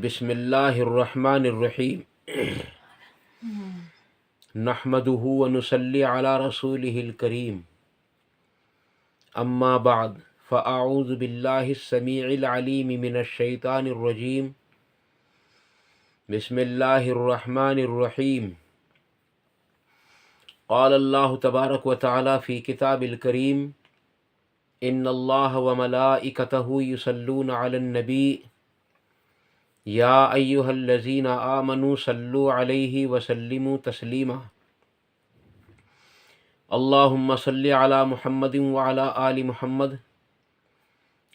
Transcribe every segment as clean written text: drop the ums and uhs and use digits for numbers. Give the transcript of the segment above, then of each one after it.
بسم اللہ الرحمن الرحیم نحمده ونصلی علی رسولہ الکریم اما بعد فاعوذ باللہ السمیع العلیم من الشیطان الرجیم بسم اللہ الرحمن الرحیم قال اللہ تبارک وتعالی فی کتاب الکریم ان اللہ وملائکتہ یصلون علی النبی یا ایہا الذین آمنوا صلوا علیہ وسلموا تسلیما اللہم صل علی محمد وعلی آل محمد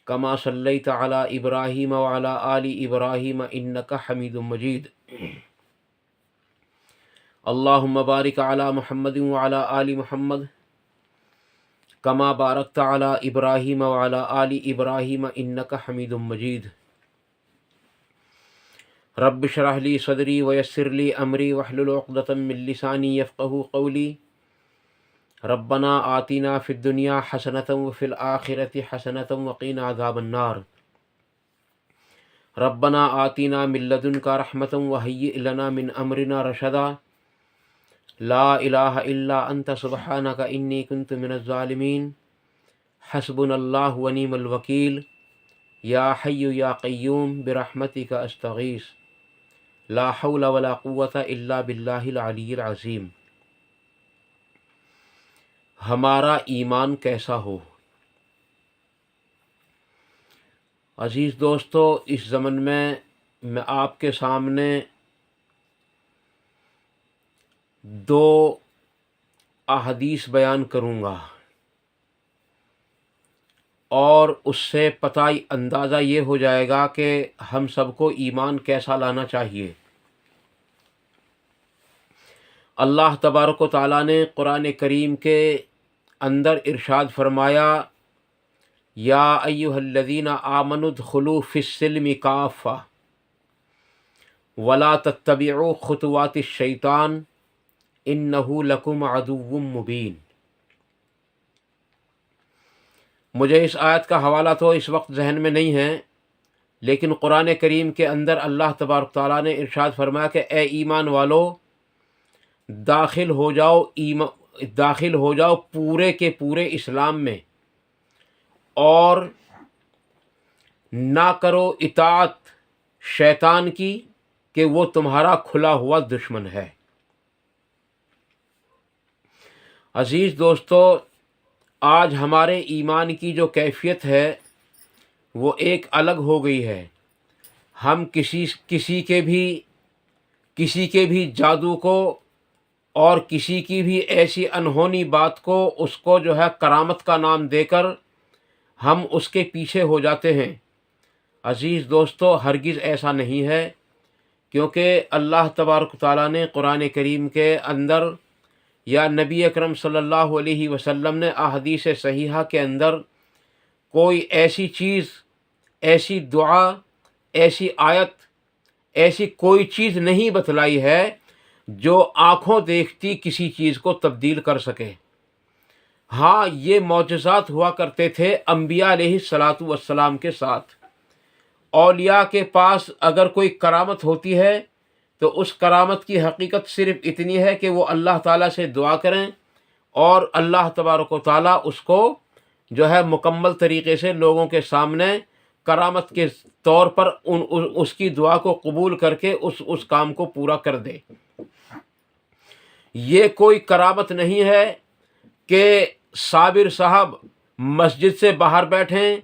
کما صلیت علی ابراہیم وعلی آل ابراہیم انک حمید مجید اللہم بارک علی محمد وعلی آل محمد کما بارکت علی ابراہیم وعلی آل ابراہیم انک حمید مجید رب اشرح لی صدری ویسر لی امری واحلل عقدۃ من لسانی یفقہوا قولی ربنا آتنا فی الدنیا حسنۃ وفی الآخرۃ حسنۃ وقنا عذاب النار ربنا آتنا من لدنک رحمۃ وہیئ لنا من امرنا رشدا لا الہ الا انت سبحانک انی کنت من الظالمین حسبنا اللہ ونعم الوکیل یا حی یا قیوم برحمتک استغیث لا حول ولا قوة الا باللہ العلی العظیم۔ ہمارا ایمان کیسا ہو؟ عزیز دوستو، اس ضمن میں آپ کے سامنے دو احادیث بیان کروں گا اور اس سے پتہ اندازہ یہ ہو جائے گا کہ ہم سب کو ایمان کیسا لانا چاہیے۔ اللہ تبارک و تعالیٰ نے قرآن کریم کے اندر ارشاد فرمایا یا ایہا الذین آمنوا ادخلوا فی السلم کافہ ولا تتبعوا خطوات الشیطان انہ لکم عدو مبین۔ مجھے اس آیت کا حوالہ تو اس وقت ذہن میں نہیں ہے، لیکن قرآن کریم کے اندر اللہ تبارک تعالیٰ نے ارشاد فرمایا کہ اے ایمان والو، داخل ہو جاؤ پورے کے پورے اسلام میں اور نہ کرو اطاعت شیطان کی کہ وہ تمہارا کھلا ہوا دشمن ہے۔ عزیز دوستو، آج ہمارے ایمان کی جو کیفیت ہے وہ ایک الگ ہو گئی ہے۔ ہم کسی کے بھی جادو کو اور کسی کی بھی ایسی انہونی بات کو اس کو جو ہے کرامت کا نام دے کر ہم اس کے پیچھے ہو جاتے ہیں۔ عزیز دوستو، ہرگز ایسا نہیں ہے، کیونکہ اللہ تبارک تعالیٰ نے قرآن کریم کے اندر یا نبی اکرم صلی اللہ علیہ وسلم نے احادیث صحیحہ کے اندر کوئی ایسی چیز، ایسی دعا، ایسی آیت، ایسی کوئی چیز نہیں بتلائی ہے جو آنکھوں دیکھتی کسی چیز کو تبدیل کر سکے۔ ہاں، یہ معجزات ہوا کرتے تھے انبیاء علیہ الصلاۃ والسلام کے ساتھ۔ اولیاء کے پاس اگر کوئی کرامت ہوتی ہے تو اس کرامت کی حقیقت صرف اتنی ہے کہ وہ اللہ تعالیٰ سے دعا کریں اور اللہ تبارک و تعالیٰ اس کو جو ہے مکمل طریقے سے لوگوں کے سامنے کرامت کے طور پر اس کی دعا کو قبول کر کے اس کام کو پورا کر دے۔ یہ کوئی کرامت نہیں ہے کہ صابر صاحب مسجد سے باہر بیٹھیں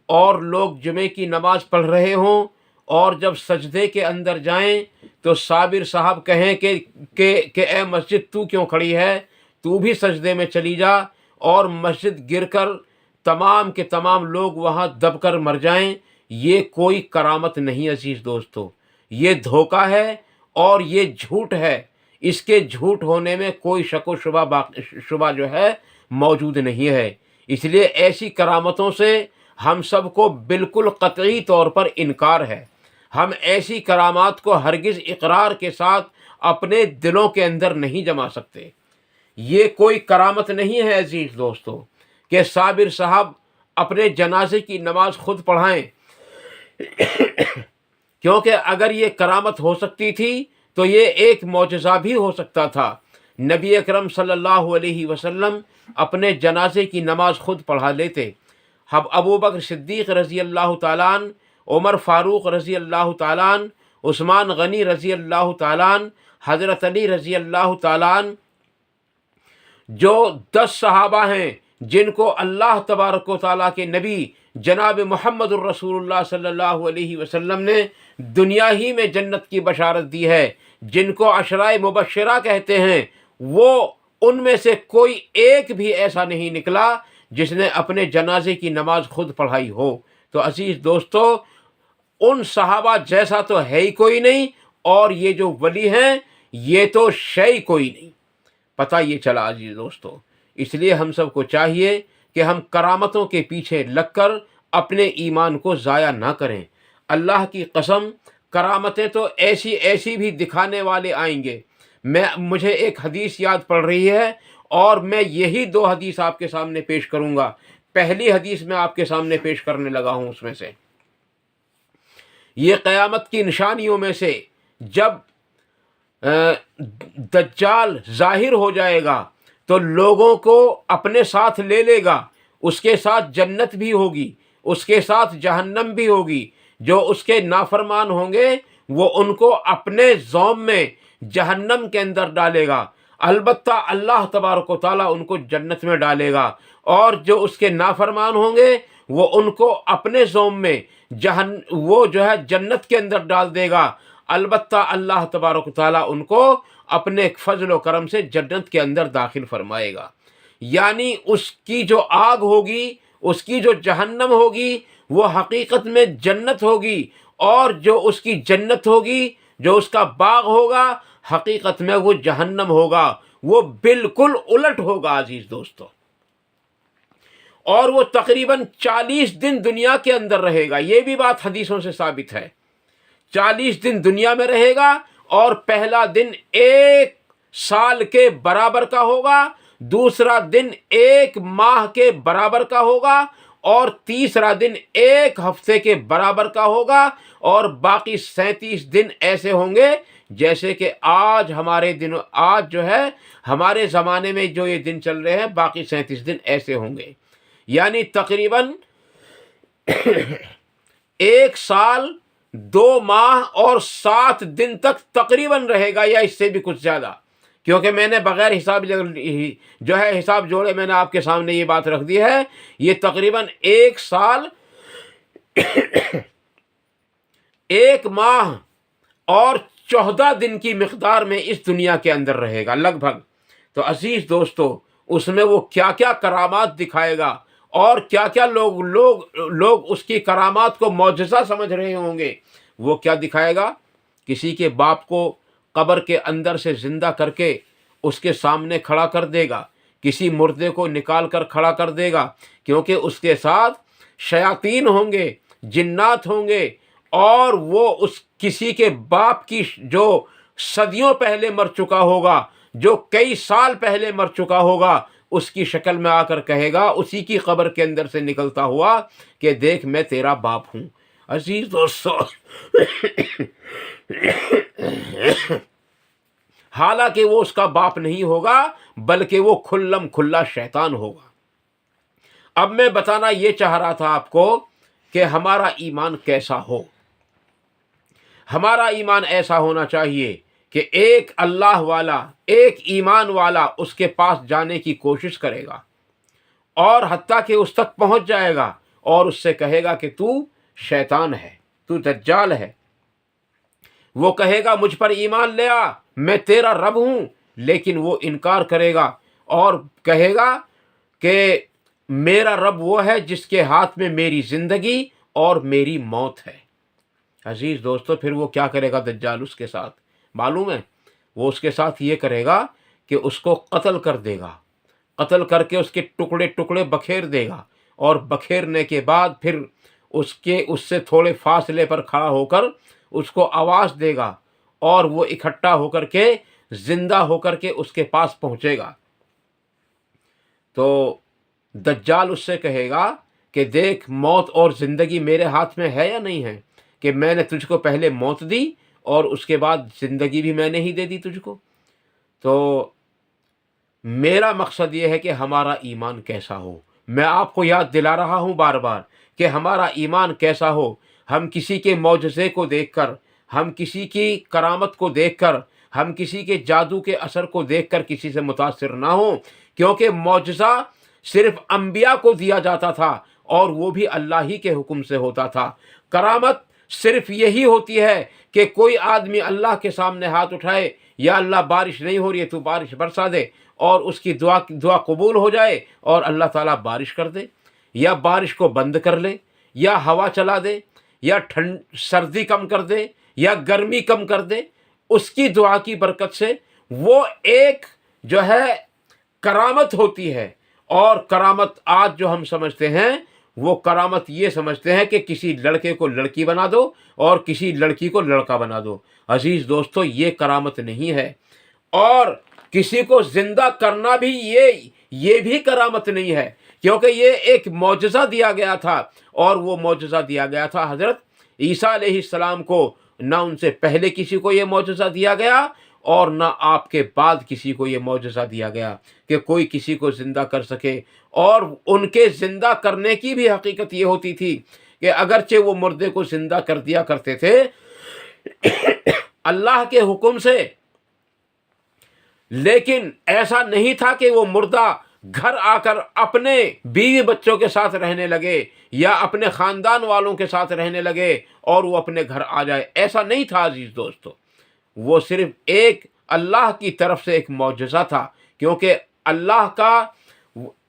اور لوگ جمعے کی نماز پڑھ رہے ہوں اور جب سجدے کے اندر جائیں تو صابر صاحب کہیں کہ اے مسجد تو کیوں کھڑی ہے، تو بھی سجدے میں چلی جا، اور مسجد گر کر تمام کے تمام لوگ وہاں دب کر مر جائیں۔ یہ کوئی کرامت نہیں عزیز دوستو، یہ دھوکہ ہے اور یہ جھوٹ ہے۔ اس کے جھوٹ ہونے میں کوئی شک و شبہ جو ہے موجود نہیں ہے۔ اس لیے ایسی کرامتوں سے ہم سب کو بالکل قطعی طور پر انکار ہے۔ ہم ایسی کرامات کو ہرگز اقرار کے ساتھ اپنے دلوں کے اندر نہیں جما سکتے۔ یہ کوئی کرامت نہیں ہے عزیز دوستو کہ صابر صاحب اپنے جنازے کی نماز خود پڑھائیں کیونکہ اگر یہ کرامت ہو سکتی تھی تو یہ ایک معجزہ بھی ہو سکتا تھا۔ نبی اکرم صلی اللہ علیہ وسلم اپنے جنازے کی نماز خود پڑھا لیتے۔ ابو بکر صدیق رضی اللہ تعالیٰ عنہ، عمر فاروق رضی اللہ تعالیٰ عنہ، عثمان غنی رضی اللہ تعالیٰ عنہ، حضرت علی رضی اللہ تعالیٰ عنہ، جو 10 صحابہ ہیں جن کو اللہ تبارک و تعالیٰ کے نبی جناب محمد الرسول اللہ صلی اللہ علیہ وسلم نے دنیا ہی میں جنت کی بشارت دی ہے، جن کو عشرائے مبشرہ کہتے ہیں، وہ ان میں سے کوئی ایک بھی ایسا نہیں نکلا جس نے اپنے جنازے کی نماز خود پڑھائی ہو۔ تو عزیز دوستو، ان صحابہ جیسا تو ہے ہی کوئی نہیں، اور یہ جو ولی ہیں یہ تو شے کوئی نہیں۔ پتہ یہ چلا عزیز دوستو، اس لیے ہم سب کو چاہیے کہ ہم کرامتوں کے پیچھے لگ کر اپنے ایمان کو ضائع نہ کریں۔ اللہ کی قسم، کرامتیں تو ایسی ایسی بھی دکھانے والے آئیں گے۔ مجھے ایک حدیث یاد پڑ رہی ہے، اور میں یہی 2 حدیث آپ کے سامنے پیش کروں گا۔ پہلی حدیث میں آپ کے سامنے پیش کرنے لگا ہوں، اس میں سے یہ قیامت کی نشانیوں میں سے، جب دجال ظاہر ہو جائے گا تو لوگوں کو اپنے ساتھ لے لے گا، اس کے ساتھ جنت بھی ہوگی، اس کے ساتھ جہنم بھی ہوگی۔ جو اس کے نافرمان ہوں گے وہ ان کو اپنے زوم میں جہنم کے اندر ڈالے گا، البتہ اللہ تبارک و تعالیٰ ان کو جنت میں ڈالے گا، اور جو اس کے نافرمان ہوں گے وہ ان کو اپنے زوم میں وہ جو ہے جنت کے اندر ڈال دے گا، البتہ اللہ تبارک و تعالیٰ ان کو اپنے فضل و کرم سے جنت کے اندر داخل فرمائے گا۔ یعنی اس کی جو آگ ہوگی، اس کی جو جہنم ہوگی، وہ حقیقت میں جنت ہوگی، اور جو اس کی جنت ہوگی، جو اس کا باغ ہوگا، حقیقت میں وہ جہنم ہوگا۔ وہ بالکل الٹ ہوگا عزیز دوستو، اور وہ تقریباً 40 دن دنیا کے اندر رہے گا۔ یہ بھی بات حدیثوں سے ثابت ہے، 40 دن دنیا میں رہے گا، اور پہلا دن 1 سال کے برابر کا ہوگا، دوسرا دن 1 ماہ کے برابر کا ہوگا، اور تیسرا دن 1 ہفتے کے برابر کا ہوگا، اور باقی 37 دن ایسے ہوں گے جیسے کہ آج جو ہے ہمارے زمانے میں جو یہ دن چل رہے ہیں، باقی 37 دن ایسے ہوں گے۔ یعنی تقریباً 1 سال 2 ماہ اور 7 دن تک تقریباً رہے گا، یا اس سے بھی کچھ زیادہ، کیونکہ میں نے بغیر حساب جو ہے حساب جوڑے میں نے آپ کے سامنے یہ بات رکھ دی ہے۔ یہ تقریباً 1 سال 1 ماہ اور 14 دن کی مقدار میں اس دنیا کے اندر رہے گا لگ بھگ۔ تو عزیز دوستو، اس میں وہ کیا کیا کرامات دکھائے گا، اور کیا کیا لوگ اس کی کرامات کو معجزہ سمجھ رہے ہوں گے۔ وہ کیا دکھائے گا؟ کسی کے باپ کو قبر کے اندر سے زندہ کر کے اس کے سامنے کھڑا کر دے گا، کسی مردے کو نکال کر کھڑا کر دے گا، کیونکہ اس کے ساتھ شیاطین ہوں گے، جنات ہوں گے، اور وہ اس کسی کے باپ کی جو صدیوں پہلے مر چکا ہوگا، جو کئی سال پہلے مر چکا ہوگا، اس کی شکل میں آ کر کہے گا اسی کی قبر کے اندر سے نکلتا ہوا کہ دیکھ میں تیرا باپ ہوں۔ عزیز دوستو، حالانکہ وہ اس کا باپ نہیں ہوگا، بلکہ وہ کھلم کھلا شیطان ہوگا۔ اب میں بتانا یہ چاہ رہا تھا آپ کو کہ ہمارا ایمان کیسا ہو۔ ہمارا ایمان ایسا ہونا چاہیے کہ ایک اللہ والا، ایک ایمان والا اس کے پاس جانے کی کوشش کرے گا، اور حتیٰ کہ اس تک پہنچ جائے گا، اور اس سے کہے گا کہ تو شیطان ہے، تو دجال ہے۔ وہ کہے گا مجھ پر ایمان لے آ، میں تیرا رب ہوں، لیکن وہ انکار کرے گا اور کہے گا کہ میرا رب وہ ہے جس کے ہاتھ میں میری زندگی اور میری موت ہے۔ عزیز دوستو، پھر وہ کیا کرے گا دجال اس کے ساتھ معلوم ہے؟ وہ اس کے ساتھ یہ کرے گا کہ اس کو قتل کر دے گا، قتل کر کے اس کے ٹکڑے ٹکڑے بکھیر دے گا، اور بکھیرنے کے بعد پھر اس سے تھوڑے فاصلے پر کھڑا ہو کر اس کو آواز دے گا، اور وہ اکٹھا ہو کر کے زندہ ہو کر کے اس کے پاس پہنچے گا۔ تو دجال اس سے کہے گا کہ دیکھ موت اور زندگی میرے ہاتھ میں ہے یا نہیں ہے؟ کہ میں نے تجھ کو پہلے موت دی اور اس کے بعد زندگی بھی میں نے ہی دے دی تجھ کو. تو میرا مقصد یہ ہے کہ ہمارا ایمان کیسا ہو. میں آپ کو یاد دلا رہا ہوں بار بار کہ ہمارا ایمان کیسا ہو. ہم کسی کے معجزے کو دیکھ کر، ہم کسی کی کرامت کو دیکھ کر، ہم کسی کے جادو کے اثر کو دیکھ کر کسی سے متاثر نہ ہوں، کیونکہ معجزہ صرف انبیاء کو دیا جاتا تھا اور وہ بھی اللہ ہی کے حکم سے ہوتا تھا. کرامت صرف یہی ہوتی ہے کہ کوئی آدمی اللہ کے سامنے ہاتھ اٹھائے، یا اللہ بارش نہیں ہو رہی ہے تو بارش برسا دے، اور اس کی دعا قبول ہو جائے اور اللہ تعالیٰ بارش کر دے، یا بارش کو بند کر لے، یا ہوا چلا دے، یا سردی کم کر دے، یا گرمی کم کر دے. اس کی دعا کی برکت سے وہ ایک جو ہے کرامت ہوتی ہے. اور کرامت آج جو ہم سمجھتے ہیں، وہ کرامت یہ سمجھتے ہیں کہ کسی لڑکے کو لڑکی بنا دو اور کسی لڑکی کو لڑکا بنا دو. عزیز دوستو، یہ کرامت نہیں ہے. اور کسی کو زندہ کرنا بھی یہ بھی کرامت نہیں ہے، کیونکہ یہ ایک معجزہ دیا گیا تھا، اور وہ معجزہ دیا گیا تھا حضرت عیسیٰ علیہ السلام کو. نہ ان سے پہلے کسی کو یہ معجزہ دیا گیا اور نہ آپ کے بعد کسی کو یہ معجزہ دیا گیا کہ کوئی کسی کو زندہ کر سکے. اور ان کے زندہ کرنے کی بھی حقیقت یہ ہوتی تھی کہ اگرچہ وہ مردے کو زندہ کر دیا کرتے تھے اللہ کے حکم سے، لیکن ایسا نہیں تھا کہ وہ مردہ گھر آ کر اپنے بیوی بچوں کے ساتھ رہنے لگے یا اپنے خاندان والوں کے ساتھ رہنے لگے اور وہ اپنے گھر آ جائے. ایسا نہیں تھا عزیز دوستو. وہ صرف ایک اللہ کی طرف سے ایک معجزہ تھا، کیونکہ اللہ کا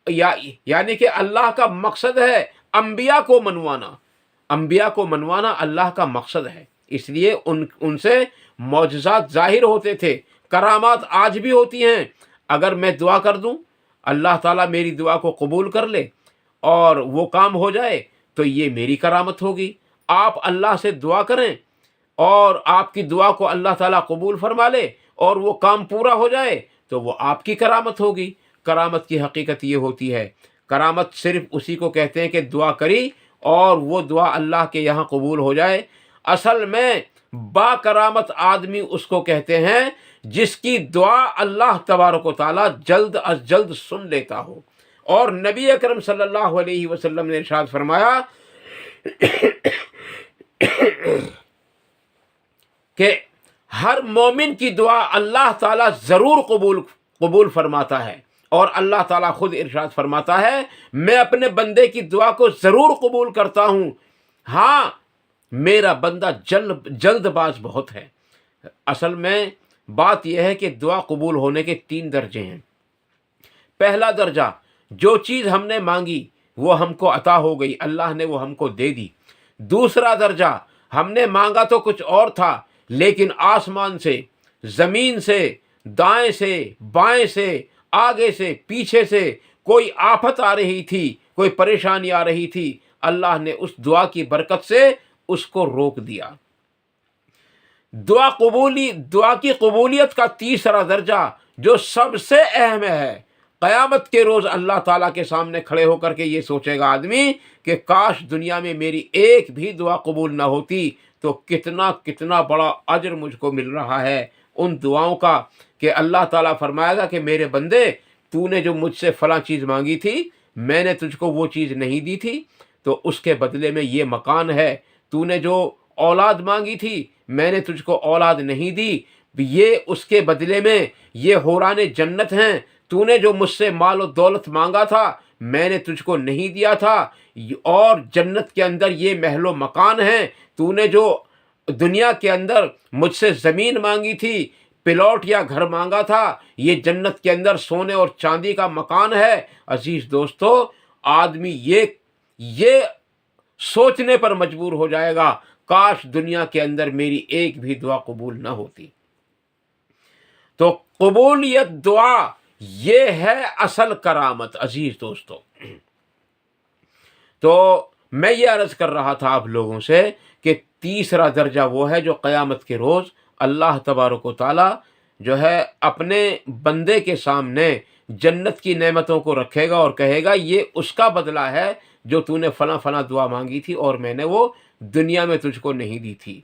یعنی کہ اللہ کا مقصد ہے انبیاء کو منوانا. انبیاء کو منوانا اللہ کا مقصد ہے، اس لیے ان سے معجزات ظاہر ہوتے تھے. کرامات آج بھی ہوتی ہیں. اگر میں دعا کر دوں، اللہ تعالیٰ میری دعا کو قبول کر لے اور وہ کام ہو جائے، تو یہ میری کرامت ہوگی. آپ اللہ سے دعا کریں اور آپ کی دعا کو اللہ تعالیٰ قبول فرما لے اور وہ کام پورا ہو جائے، تو وہ آپ کی کرامت ہوگی. کرامت کی حقیقت یہ ہوتی ہے. کرامت صرف اسی کو کہتے ہیں کہ دعا کری اور وہ دعا اللہ کے یہاں قبول ہو جائے. اصل میں با کرامت آدمی اس کو کہتے ہیں جس کی دعا اللہ تبارک و تعالیٰ جلد از جلد سن لیتا ہو. اور نبی اکرم صلی اللہ علیہ وسلم نے ارشاد فرمایا کہ ہر مومن کی دعا اللہ تعالیٰ ضرور قبول فرماتا ہے. اور اللہ تعالیٰ خود ارشاد فرماتا ہے، میں اپنے بندے کی دعا کو ضرور قبول کرتا ہوں. ہاں، میرا بندہ جلد باز بہت ہے. اصل میں بات یہ ہے کہ دعا قبول ہونے کے 3 درجے ہیں. پہلا درجہ، جو چیز ہم نے مانگی وہ ہم کو عطا ہو گئی، اللہ نے وہ ہم کو دے دی. دوسرا درجہ، ہم نے مانگا تو کچھ اور تھا، لیکن آسمان سے، زمین سے، دائیں سے، بائیں سے، آگے سے، پیچھے سے کوئی آفت آ رہی تھی، کوئی پریشانی آ رہی تھی، اللہ نے اس دعا کی برکت سے اس کو روک دیا. دعا کی قبولیت کا تیسرا درجہ جو سب سے اہم ہے، قیامت کے روز اللہ تعالیٰ کے سامنے کھڑے ہو کر کے یہ سوچے گا آدمی کہ کاش دنیا میں میری ایک بھی دعا قبول نہ ہوتی تو کتنا بڑا اجر مجھ کو مل رہا ہے ان دعاؤں کا. کہ اللہ تعالیٰ فرمائے گا کہ میرے بندے، تو نے جو مجھ سے فلاں چیز مانگی تھی، میں نے تجھ کو وہ چیز نہیں دی تھی، تو اس کے بدلے میں یہ مکان ہے. تو نے جو اولاد مانگی تھی، میں نے تجھ کو اولاد نہیں دی، یہ اس کے بدلے میں یہ حوران جنت ہیں. تو نے جو مجھ سے مال و دولت مانگا تھا، میں نے تجھ کو نہیں دیا تھا، اور جنت کے اندر یہ محل و مکان ہیں. تو نے جو دنیا کے اندر مجھ سے زمین مانگی تھی، پلاٹ یا گھر مانگا تھا، یہ جنت کے اندر سونے اور چاندی کا مکان ہے. عزیز دوستو، آدمی یہ سوچنے پر مجبور ہو جائے گا، کاش دنیا کے اندر میری ایک بھی دعا قبول نہ ہوتی. تو قبولیت دعا یہ ہے اصل کرامت. عزیز دوستو، تو میں یہ عرض کر رہا تھا آپ لوگوں سے کہ تیسرا درجہ وہ ہے جو قیامت کے روز اللہ تبارک و تعالیٰ جو ہے اپنے بندے کے سامنے جنت کی نعمتوں کو رکھے گا اور کہے گا یہ اس کا بدلہ ہے جو تو نے فلاں فلاں دعا مانگی تھی اور میں نے وہ دنیا میں تجھ کو نہیں دی تھی۔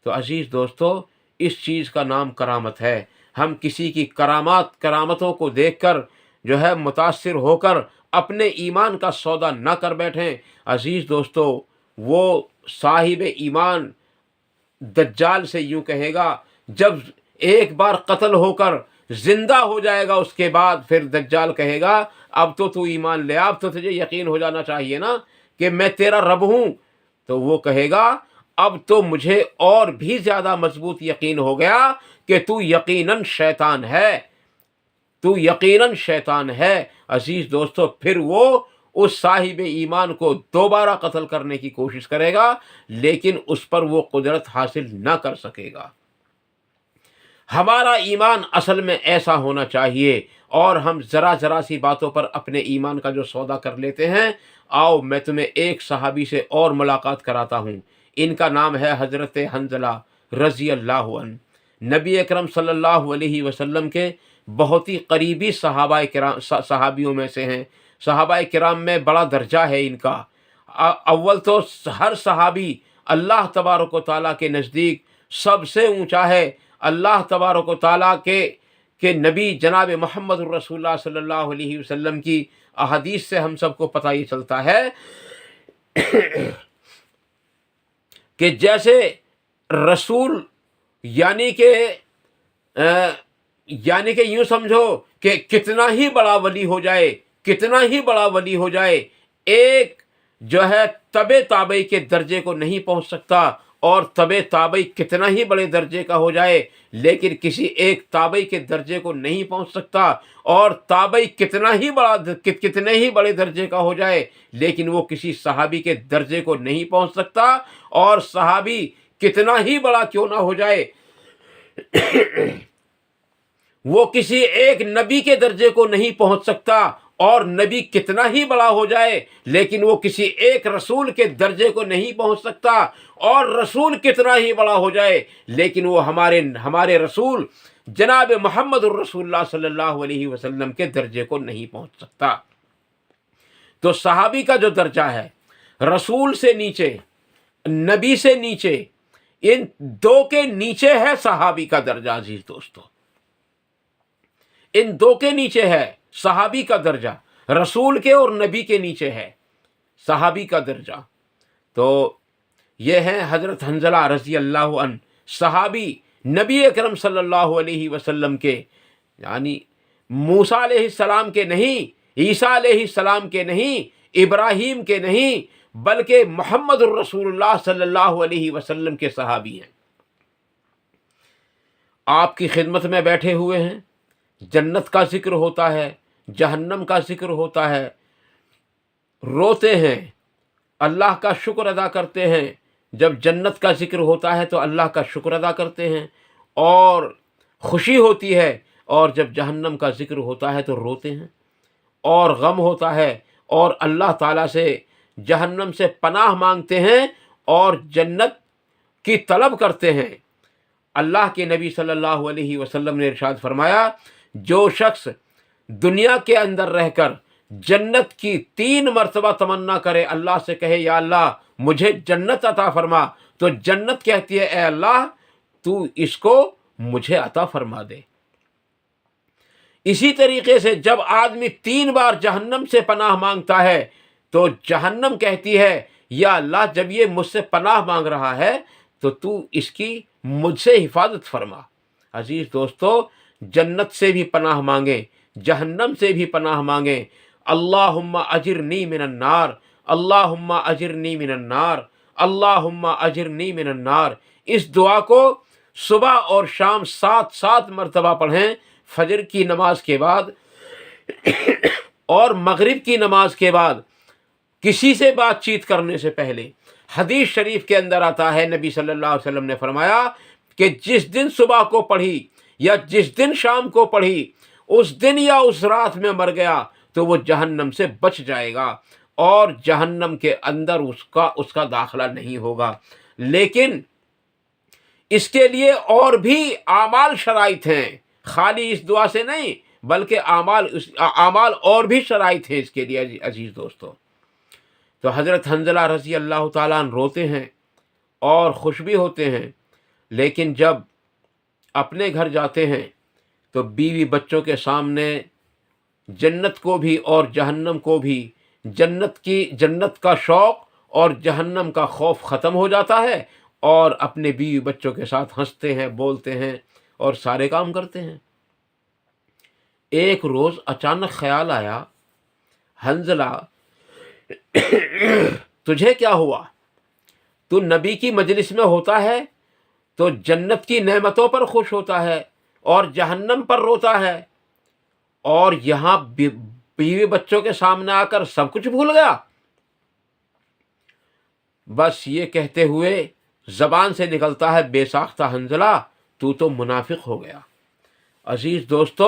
تو عزیز دوستو، اس چیز کا نام کرامت ہے۔ ہم کسی کی کرامتوں کو دیکھ کر جو ہے متاثر ہو کر اپنے ایمان کا سودا نہ کر بیٹھیں۔ عزیز دوستو، وہ صاحب ایمان دجال سے یوں کہے گا، جب ایک بار قتل ہو کر زندہ ہو جائے گا اس کے بعد پھر دجال کہے گا اب تو ایمان لے، اب تو تجھے یقین ہو جانا چاہیے نا کہ میں تیرا رب ہوں۔ تو وہ کہے گا اب تو مجھے اور بھی زیادہ مضبوط یقین ہو گیا کہ تو یقیناً شیطان ہے، تو یقیناً شیطان ہے۔ عزیز دوستو، پھر وہ اس صاحب ایمان کو دوبارہ قتل کرنے کی کوشش کرے گا، لیکن اس پر وہ قدرت حاصل نہ کر سکے گا۔ ہمارا ایمان اصل میں ایسا ہونا چاہیے، اور ہم ذرا ذرا سی باتوں پر اپنے ایمان کا جو سودا کر لیتے ہیں۔ آؤ میں تمہیں ایک صحابی سے اور ملاقات کراتا ہوں، ان کا نام ہے حضرت حنظلہ رضی اللہ عنہ۔ نبی اکرم صلی اللہ علیہ وسلم کے بہت ہی قریبی صحابیوں میں سے ہیں۔ صحابہ کرام میں بڑا درجہ ہے ان کا۔ اول تو ہر صحابی اللہ تبارک و تعالیٰ کے نزدیک سب سے اونچا ہے۔ اللہ تبارک و تعالیٰ کے نبی جناب محمد الرسول اللہ صلی اللہ علیہ وسلم کی احادیث سے ہم سب کو پتہ یہ چلتا ہے کہ جیسے رسول یعنی کہ یوں سمجھو کہ کتنا ہی بڑا ولی ہو جائے، کتنا ہی بڑا ولی ہو جائے، ایک جو ہے تبع تابعی کے درجے کو نہیں پہنچ سکتا، اور تبع تابعی کتنا ہی بڑے درجے کا ہو جائے لیکن کسی ایک تابعی کے درجے کو نہیں پہنچ سکتا، اور تابعی کتنے ہی بڑے درجے کا ہو جائے لیکن وہ کسی صحابی کے درجے کو نہیں پہنچ سکتا، اور صحابی کتنا ہی بڑا کیوں نہ ہو جائے وہ کسی ایک نبی کے درجے کو نہیں پہنچ سکتا، اور نبی کتنا ہی بڑا ہو جائے لیکن وہ کسی ایک رسول کے درجے کو نہیں پہنچ سکتا، اور رسول کتنا ہی بڑا ہو جائے لیکن وہ ہمارے رسول جناب محمد الرسول اللہ صلی اللہ علیہ وسلم کے درجے کو نہیں پہنچ سکتا۔ تو صحابی کا جو درجہ ہے، رسول سے نیچے، نبی سے نیچے، ان دو کے نیچے ہے صحابی کا درجہ۔ عزیز دوستو، ان دو کے نیچے ہے صحابی کا درجہ، رسول کے اور نبی کے نیچے ہے صحابی کا درجہ۔ تو یہ ہیں حضرت حنظلہ رضی اللہ عنہ، صحابی نبی اکرم صلی اللہ علیہ وسلم کے، یعنی موسیٰ علیہ السلام کے نہیں، عیسیٰ علیہ السلام کے نہیں، ابراہیم کے نہیں، بلکہ محمد الرسول اللہ صلی اللہ علیہ وسلم کے صحابی ہیں۔ آپ کی خدمت میں بیٹھے ہوئے ہیں، جنت کا ذکر ہوتا ہے، جہنم کا ذکر ہوتا ہے، روتے ہیں، اللہ کا شکر ادا کرتے ہیں۔ جب جنت کا ذکر ہوتا ہے تو اللہ کا شکر ادا کرتے ہیں اور خوشی ہوتی ہے، اور جب جہنم کا ذکر ہوتا ہے تو روتے ہیں اور غم ہوتا ہے، اور اللہ تعالیٰ سے جہنم سے پناہ مانگتے ہیں اور جنت کی طلب کرتے ہیں۔ اللہ کے نبی صلی اللہ علیہ وسلم نے ارشاد فرمایا، جو شخص دنیا کے اندر رہ کر جنت کی 3 مرتبہ تمنا کرے، اللہ سے کہے یا اللہ مجھے جنت عطا فرما، تو جنت کہتی ہے اے اللہ تو اس کو مجھے عطا فرما دے۔ اسی طریقے سے جب آدمی 3 بار جہنم سے پناہ مانگتا ہے تو جہنم کہتی ہے یا اللہ جب یہ مجھ سے پناہ مانگ رہا ہے تو اس کی مجھ سے حفاظت فرما۔ عزیز دوستو، جنت سے بھی پناہ مانگیں، جہنم سے بھی پناہ مانگیں۔ اللہم اجرنی من النار، اللہم اجرنی من النار، اللہم اجرنی من النار۔ اس دعا کو صبح اور شام 7 مرتبہ پڑھیں، فجر کی نماز کے بعد اور مغرب کی نماز کے بعد، کسی سے بات چیت کرنے سے پہلے۔ حدیث شریف کے اندر آتا ہے، نبی صلی اللہ علیہ وسلم نے فرمایا کہ جس دن صبح کو پڑھی یا جس دن شام کو پڑھی، اس دن یا اس رات میں مر گیا تو وہ جہنم سے بچ جائے گا اور جہنم کے اندر اس کا داخلہ نہیں ہوگا۔ لیکن اس کے لیے اور بھی اعمال شرائط ہیں، خالی اس دعا سے نہیں بلکہ اعمال اور بھی شرائط ہیں اس کے لیے۔ عزیز دوستو، تو حضرت حنظلہ رضی اللہ تعالیٰ عنہ روتے ہیں اور خوش بھی ہوتے ہیں، لیکن جب اپنے گھر جاتے ہیں تو بیوی بچوں کے سامنے جنت کو بھی اور جہنم کو بھی، جنت کا شوق اور جہنم کا خوف ختم ہو جاتا ہے، اور اپنے بیوی بچوں کے ساتھ ہنستے ہیں، بولتے ہیں اور سارے کام کرتے ہیں۔ ایک روز اچانک خیال آیا، حنظلہ تجھے کیا ہوا؟ تو نبی کی مجلس میں ہوتا ہے تو جنت کی نعمتوں پر خوش ہوتا ہے اور جہنم پر روتا ہے، اور یہاں بیوی بچوں کے سامنے آ کر سب کچھ بھول گیا۔ بس یہ کہتے ہوئے زبان سے نکلتا ہے، بے ساختہ حنظلہ تو منافق ہو گیا۔ عزیز دوستو،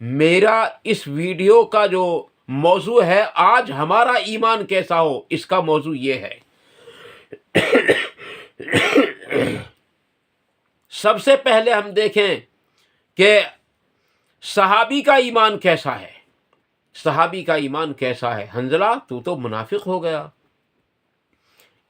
میرا اس ویڈیو کا جو موضوع ہے، آج ہمارا ایمان کیسا ہو، اس کا موضوع یہ ہے۔ سب سے پہلے ہم دیکھیں کہ صحابی کا ایمان کیسا ہے۔ صحابی کا ایمان کیسا ہے؟ حنظلہ تو منافق ہو گیا۔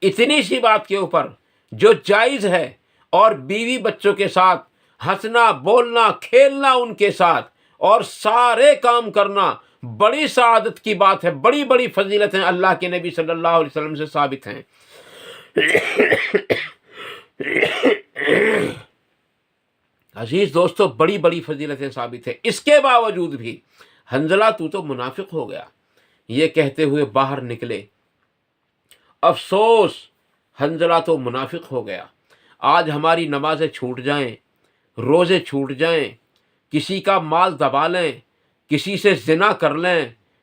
اتنی سی بات کے اوپر جو جائز ہے، اور بیوی بچوں کے ساتھ ہنسنا، بولنا، کھیلنا ان کے ساتھ، اور سارے کام کرنا بڑی سعادت کی بات ہے، بڑی بڑی فضیلتیں اللہ کے نبی صلی اللہ علیہ وسلم سے ثابت ہیں۔ عزیز دوستو، بڑی بڑی فضیلتیں ثابت ہیں، اس کے باوجود بھی حنظلہ تو منافق ہو گیا، یہ کہتے ہوئے باہر نکلے۔ افسوس، حنظلہ تو منافق ہو گیا۔ آج ہماری نمازیں چھوٹ جائیں، روزے چھوٹ جائیں، کسی کا مال دبا لیں، کسی سے زنا کر لیں،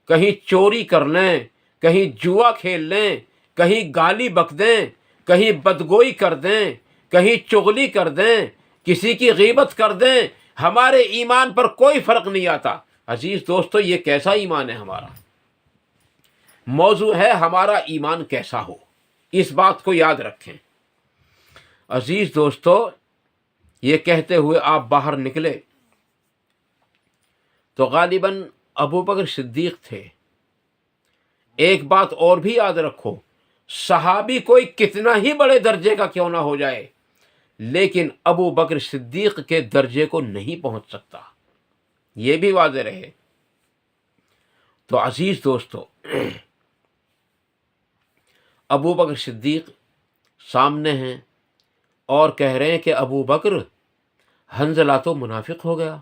کہیں چوری کر لیں، کہیں جوا کھیل لیں، کہیں گالی بک دیں، کہیں بدگوئی کر دیں، کہیں چغلی کر دیں، کسی کی غیبت کر دیں، ہمارے ایمان پر کوئی فرق نہیں آتا۔ عزیز دوستو، یہ کیسا ایمان ہے ہمارا؟ موضوع ہے ہمارا ایمان کیسا ہو، اس بات کو یاد رکھیں۔ عزیز دوستو، یہ کہتے ہوئے آپ باہر نکلے تو غالباً ابو بکر صدیق تھے۔ ایک بات اور بھی یاد رکھو، صحابی کوئی کتنا ہی بڑے درجے کا کیوں نہ ہو جائے، لیکن ابو بکر صدیق کے درجے کو نہیں پہنچ سکتا، یہ بھی واضح رہے۔ تو عزیز دوستو، ابو بکر صدیق سامنے ہیں اور کہہ رہے ہیں کہ ابو بکر، حنظلہ تو منافق ہو گیا۔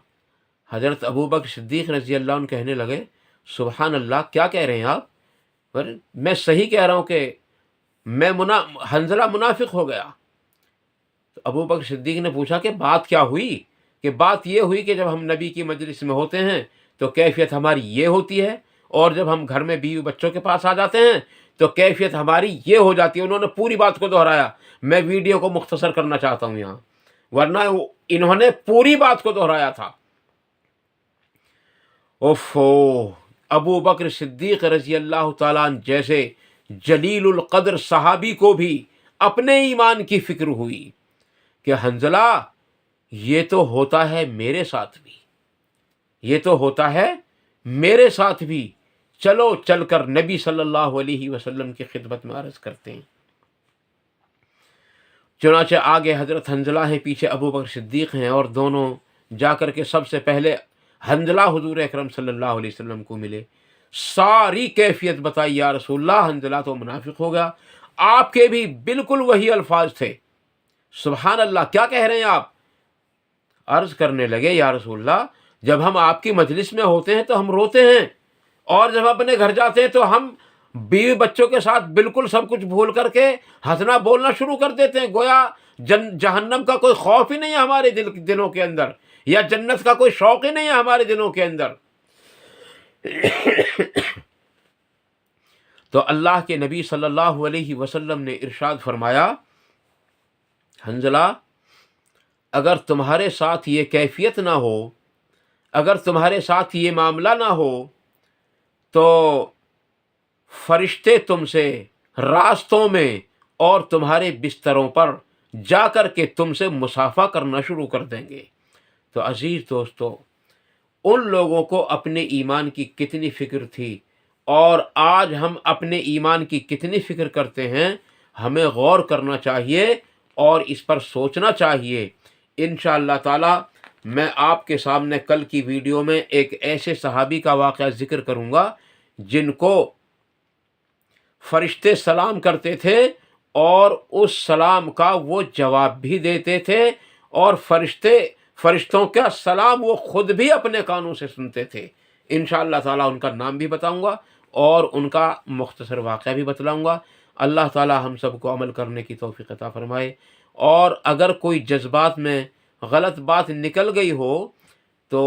حضرت ابو بکر صدیق رضی اللہ عنہ کہنے لگے، سبحان اللہ، کیا کہہ رہے ہیں آپ؟ میں صحیح کہہ رہا ہوں کہ حنظلہ منافق ہو گیا۔ تو ابو بکر صدیق نے پوچھا کہ بات کیا ہوئی؟ کہ بات یہ ہوئی کہ جب ہم نبی کی مجلس میں ہوتے ہیں تو کیفیت ہماری یہ ہوتی ہے، اور جب ہم گھر میں بیوی بچوں کے پاس آ جاتے ہیں تو کیفیت ہماری یہ ہو جاتی ہے۔ انہوں نے پوری بات کو دہرایا، میں ویڈیو کو مختصر کرنا چاہتا ہوں یہاں، ورنہ انہوں نے پوری بات کو دہرایا تھا۔ اوفو، ابو بکر صدیق رضی اللہ تعالیٰ عنہ جیسے جلیل القدر صحابی کو بھی اپنے ایمان کی فکر ہوئی کہ حنظلہ، یہ تو ہوتا ہے میرے ساتھ بھی، یہ تو ہوتا ہے میرے ساتھ بھی، چلو چل کر نبی صلی اللہ علیہ وسلم کی خدمت میں عرض کرتے ہیں۔ چنانچہ آگے حضرت حنظلہ ہیں، پیچھے ابو بکر صدیق ہیں، اور دونوں جا کر کے سب سے پہلے حنظلہ حضور اکرم صلی اللہ علیہ وسلم کو ملے، ساری کیفیت بتائی، یا رسول اللہ، حنظلہ تو منافق ہو گیا۔ آپ کے بھی بالکل وہی الفاظ تھے، سبحان اللہ، کیا کہہ رہے ہیں آپ؟ عرض کرنے لگے، یا رسول اللہ، جب ہم آپ کی مجلس میں ہوتے ہیں تو ہم روتے ہیں، اور جب اپنے گھر جاتے ہیں تو ہم بیوی بچوں کے ساتھ بالکل سب کچھ بھول کر کے ہنسنا بولنا شروع کر دیتے ہیں، گویا جہنم کا کوئی خوف ہی نہیں ہے ہمارے دلوں کے اندر، یا جنت کا کوئی شوق ہی نہیں ہے ہمارے دلوں کے اندر۔ تو اللہ کے نبی صلی اللہ علیہ وسلم نے ارشاد فرمایا، حنظلہ، اگر تمہارے ساتھ یہ کیفیت نہ ہو، اگر تمہارے ساتھ یہ معاملہ نہ ہو، تو فرشتے تم سے راستوں میں اور تمہارے بستروں پر جا کر کے تم سے مصافحہ کرنا شروع کر دیں گے۔ تو عزیز دوستو، ان لوگوں کو اپنے ایمان کی کتنی فکر تھی، اور آج ہم اپنے ایمان کی کتنی فکر کرتے ہیں، ہمیں غور کرنا چاہیے اور اس پر سوچنا چاہیے۔ انشاءاللہ تعالی میں آپ کے سامنے کل کی ویڈیو میں ایک ایسے صحابی کا واقعہ ذکر کروں گا جن کو فرشتے سلام کرتے تھے اور اس سلام کا وہ جواب بھی دیتے تھے، اور فرشتوں کا سلام وہ خود بھی اپنے کانوں سے سنتے تھے۔ انشاءاللہ تعالیٰ ان کا نام بھی بتاؤں گا اور ان کا مختصر واقعہ بھی بتلاؤں گا۔ اللہ تعالیٰ ہم سب کو عمل کرنے کی توفیق عطا فرمائے، اور اگر کوئی جذبات میں غلط بات نکل گئی ہو تو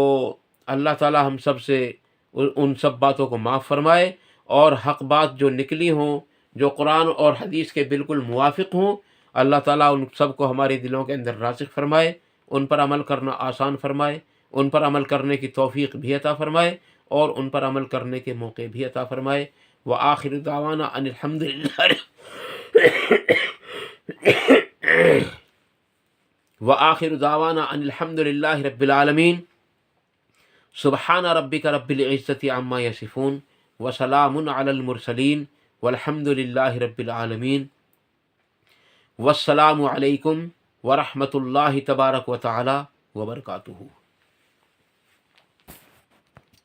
اللہ تعالیٰ ہم سب سے ان سب باتوں کو معاف فرمائے، اور حق بات جو نکلی ہوں، جو قرآن اور حدیث کے بالکل موافق ہوں، اللہ تعالیٰ ان سب کو ہمارے دلوں کے اندر راسخ فرمائے، ان پر عمل کرنا آسان فرمائے، ان پر عمل کرنے کی توفیق بھی عطا فرمائے، اور ان پر عمل کرنے کے موقع بھی عطا فرمائے۔ وآخر دعوانا ان الحمدللہ وآخر دعوانا ان الحمدللہ رب العالمین۔ سبحان ربک رب العزت عما یصفون وسلام علی المرسلین والحمد للہ رب العالمین۔ والسلام علیکم ورحمۃ اللہ تبارک و تعالی وبرکاتہ۔